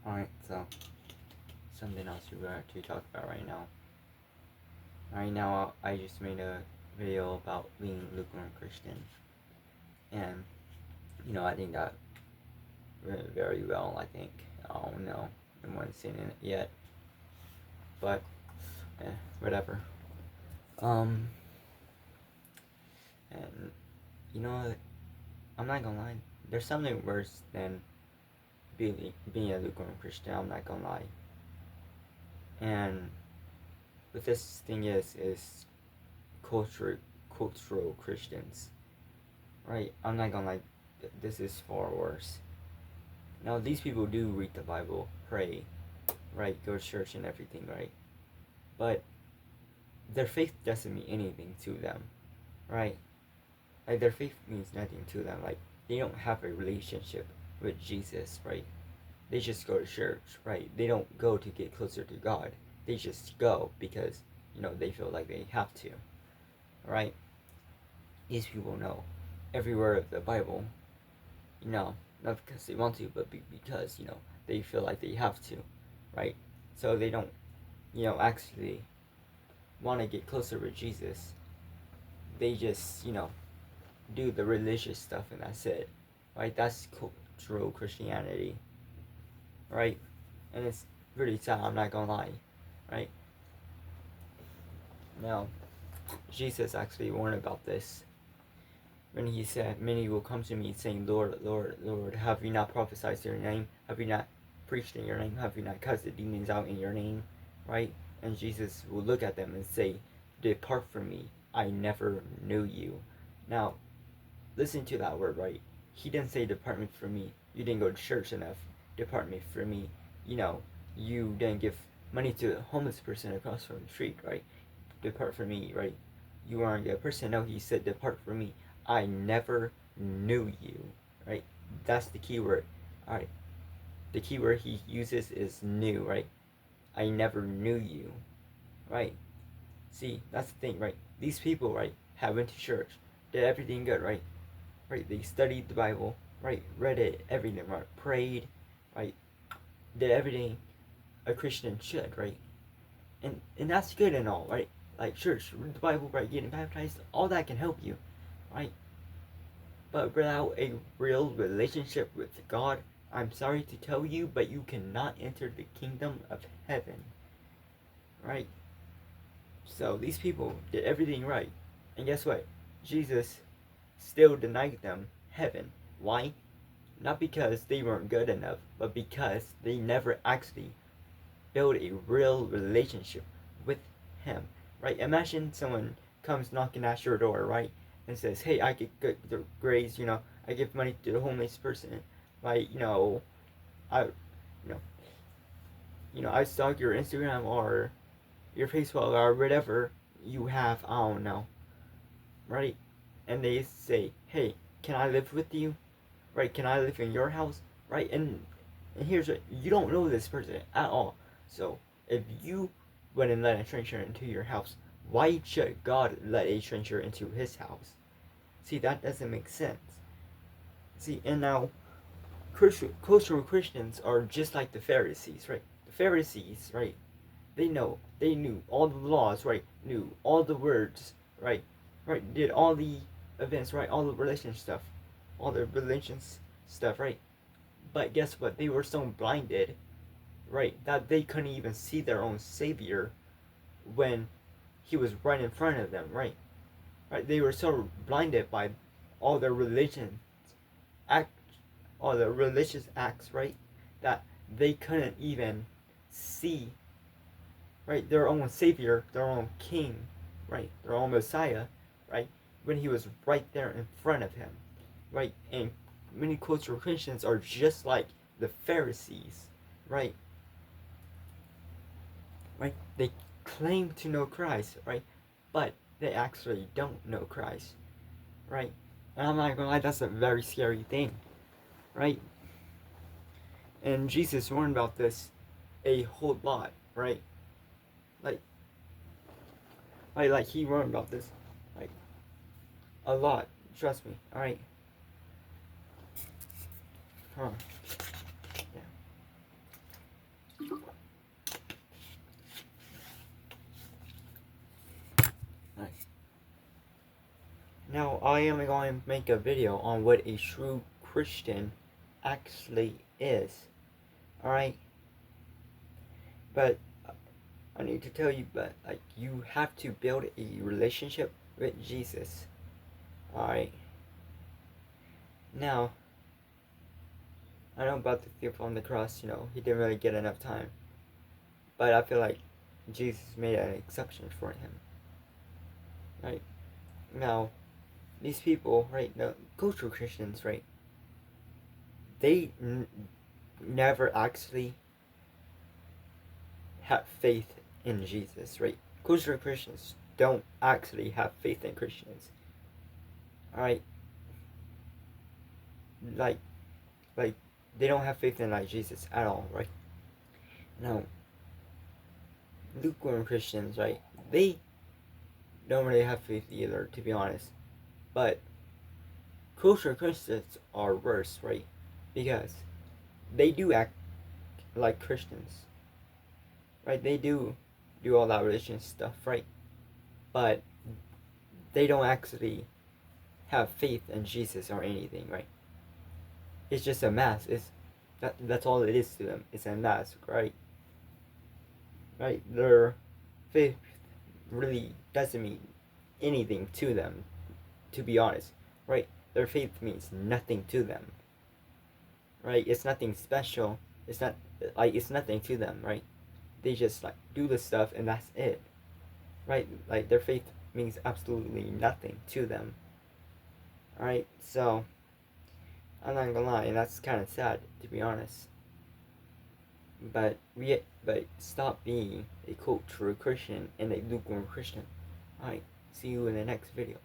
Alright, so something else we're going to talk about right now. Right now, I just made a video about being lukewarm Christian, and I think that went very well. I think I don't know, I haven't seen it yet, but whatever. And I'm not gonna lie. There's something worse than being a lukewarm Christian. I'm not gonna lie. And what this thing is cultural Christians, right? I'm not gonna lie. This is far worse. Now these people do read the Bible, pray, right, go to church and everything, right? But their faith doesn't mean anything to them, right? Like their faith means nothing to them. Like they don't have a relationship with Jesus, right? They just go to church, right? They don't go to get closer to God. They just go because they feel like they have to, right? These people know every word of the Bible, not because they want to, but because they feel like they have to, right? So they don't actually want to get closer with Jesus. They just do the religious stuff and that's it, right? That's cultural Christianity, right? And it's really sad, I'm not gonna lie, right? Now, Jesus actually warned about this when he said, "Many will come to me saying, Lord, Lord, Lord, have we not prophesied in your name? Have we not preached in your name? Have we not cast the demons out in your name?" Right? And Jesus will look at them and say, "Depart from me, I never knew you." Now, listen to that word, right? He didn't say, "Depart me from me. You didn't go to church enough. Depart me from me. You didn't give money to a homeless person across from the street, right? Depart from me, right? You aren't a good person." No, he said, "Depart from me. I never knew you," right? That's the key word. Alright. The key word he uses is "new," right? I never knew you, right? See, that's the thing, right? These people, right, have went to church, did everything good, right? Right, they studied the Bible, right, read it, everything, right, prayed, right, did everything a Christian should, right? And that's good and all, right? Like church, read the Bible, right, getting baptized, all that can help you, right? But without a real relationship with God, I'm sorry to tell you, but you cannot enter the kingdom of heaven, right? So these people did everything right. And guess what? Jesus still denied them heaven. Why? Not because they weren't good enough, but because they never actually built a real relationship with him, right? Imagine someone comes knocking at your door, right, and says, "Hey, I get good grades, I give money to the homeless person, right? I, I stalk your Instagram or your Facebook or whatever you have, I don't know, right?" And they say, "Hey, can I live with you? Right? Can I live in your house?" Right? And here's what, you don't know this person at all. So if you wouldn't let a stranger into your house, why should God let a stranger into his house? See, that doesn't make sense. See, and now cultural Christians are just like the Pharisees, right? The Pharisees, right? They knew all the laws, right? Knew all the words, right? Right? Did all the events, right? All the religions stuff, right? But guess what? They were so blinded, right, that they couldn't even see their own Savior when he was right in front of them, right? Right? They were so blinded by all their act, all the religious acts, right, that they couldn't even see, right, their own Savior, their own King, right, their own Messiah, right, when he was right there in front of him, right? And many cultural Christians are just like the Pharisees, right? Right? They claim to know Christ, right? But they actually don't know Christ, right? And I'm not gonna lie, that's a very scary thing, right? And Jesus warned about this a whole lot, right? Like, like he warned about this, like, a lot. Trust me, alright? Huh. Yeah. Now I am going to make a video on what a true Christian actually is. Alright? But I need to tell you, but like, you have to build a relationship with Jesus. Alright? Now, I know about the thief on the cross, he didn't really get enough time. But I feel like Jesus made an exception for him. Right? Now, these people, right, the cultural Christians, right, they never actually have faith in Jesus, right? Cultural Christians don't actually have faith in Christians. Alright? Like, they don't have faith in, like, Jesus at all, right? Now, lukewarm Christians, right, they don't really have faith either, to be honest. But cultural Christians are worse, right? Because they do act like Christians, right? They do all that religious stuff, right? But they don't actually have faith in Jesus or anything, right? It's just a mask. That's all it is to them. It's a mask, right? Right? Their faith really doesn't mean anything to them, to be honest, right? Their faith means nothing to them, right? It's nothing special. It's not like, it's nothing to them, right? They just like do the stuff and that's it, right? Like, their faith means absolutely nothing to them. Alright, so I'm not gonna lie, and that's kind of sad, to be honest. But stop being a cultural Christian and a lukewarm Christian. Alright, see you in the next video.